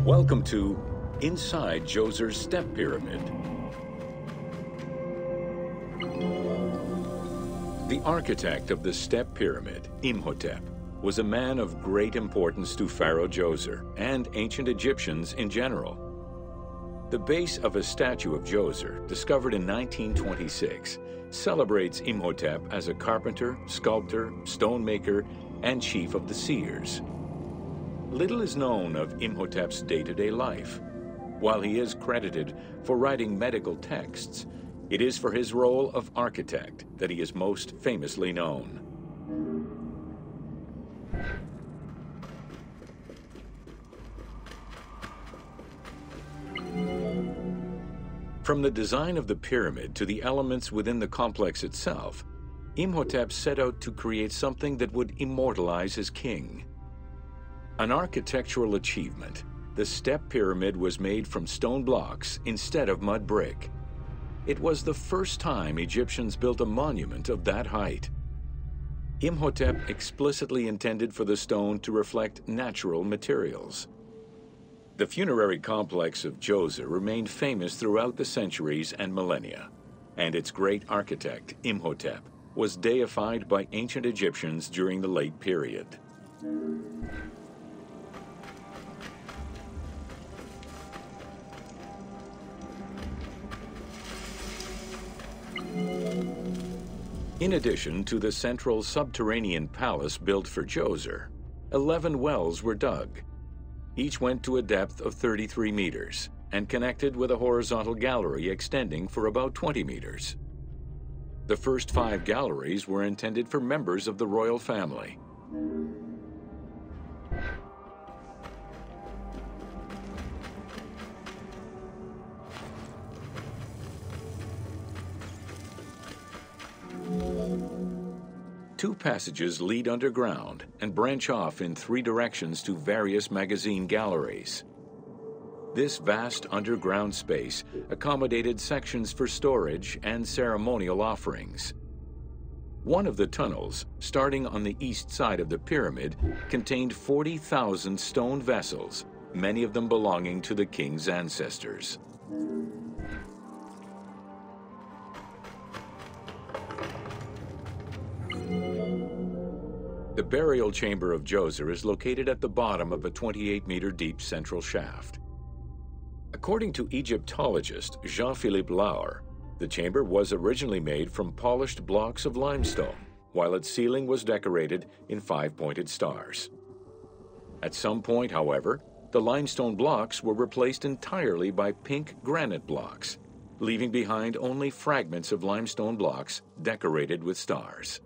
Welcome to Inside Djoser's Step Pyramid. The architect of the Step Pyramid, Imhotep, was a man of great importance to Pharaoh Djoser and ancient Egyptians in general. The base of a statue of Djoser, discovered in 1926, celebrates Imhotep as a carpenter, sculptor, stonemaker, and chief of the seers. Little is known of Imhotep's day-to-day life. While he is credited for writing medical texts, it is for his role of architect that he is most famously known. From the design of the pyramid to the elements within the complex itself, Imhotep set out to create something that would immortalize his king. An architectural achievement, the Step Pyramid was made from stone blocks instead of mud brick. It was the first time Egyptians built a monument of that height. Imhotep explicitly intended for the stone to reflect natural materials. The funerary complex of Djoser remained famous throughout the centuries and millennia, and its great architect, Imhotep, was deified by ancient Egyptians during the late period. In addition to the central subterranean palace built for Djoser, 11 wells were dug. Each went to a depth of 33 meters and connected with a horizontal gallery extending for about 20 meters. The first 5 galleries were intended for members of the royal family. Two passages lead underground and branch off in 3 directions to various magazine galleries. This vast underground space accommodated sections for storage and ceremonial offerings. One of the tunnels, starting on the east side of the pyramid, contained 40,000 stone vessels, many of them belonging to the king's ancestors. The burial chamber of Djoser is located at the bottom of a 28-meter deep central shaft. According to Egyptologist Jean-Philippe Lauer, the chamber was originally made from polished blocks of limestone, while its ceiling was decorated in 5-pointed stars. At some point, however, the limestone blocks were replaced entirely by pink granite blocks, leaving behind only fragments of limestone blocks decorated with stars.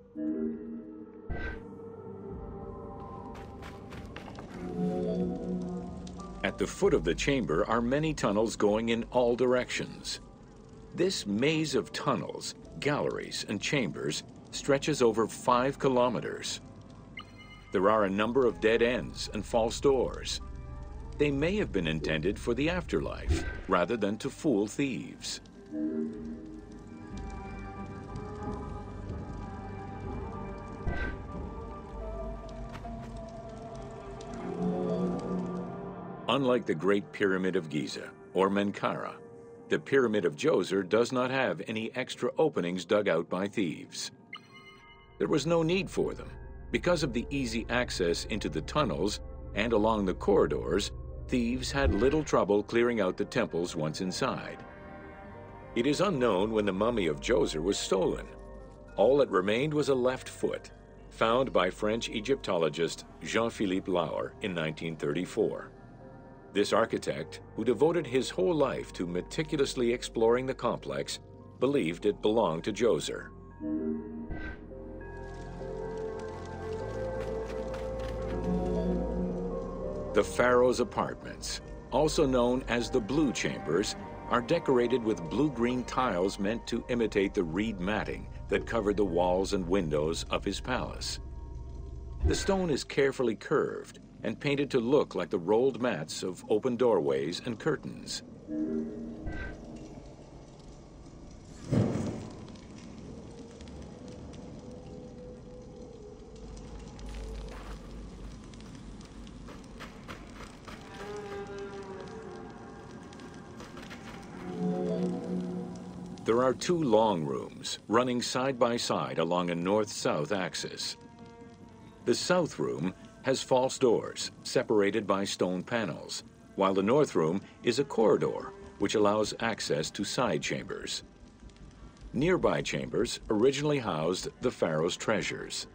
At the foot of the chamber are many tunnels going in all directions. This maze of tunnels, galleries, and chambers stretches over 5 kilometers. There are a number of dead ends and false doors. They may have been intended for the afterlife, rather than to fool thieves. Unlike the Great Pyramid of Giza, or Menkaure, the Pyramid of Djoser does not have any extra openings dug out by thieves. There was no need for them. Because of the easy access into the tunnels and along the corridors, thieves had little trouble clearing out the temples once inside. It is unknown when the mummy of Djoser was stolen. All that remained was a left foot, found by French Egyptologist Jean-Philippe Lauer in 1934. This architect, who devoted his whole life to meticulously exploring the complex, believed it belonged to Djoser. The Pharaoh's apartments, also known as the Blue Chambers, are decorated with blue-green tiles meant to imitate the reed matting that covered the walls and windows of his palace. The stone is carefully curved and painted to look like the rolled mats of open doorways and curtains. There are two long rooms running side by side along a north-south axis. The south room has false doors separated by stone panels, while the north room is a corridor which allows access to side chambers. Nearby chambers originally housed the pharaoh's treasures.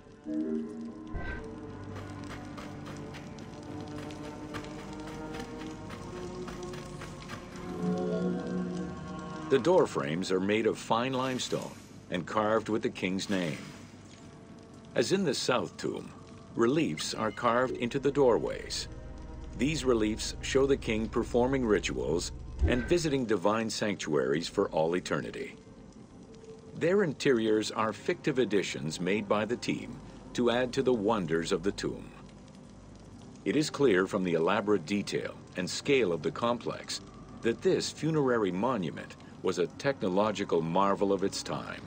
The door frames are made of fine limestone and carved with the king's name. As in the south tomb, reliefs are carved into the doorways. These reliefs show the king performing rituals and visiting divine sanctuaries for all eternity. Their interiors are fictive additions made by the team to add to the wonders of the tomb. It is clear from the elaborate detail and scale of the complex that this funerary monument was a technological marvel of its time.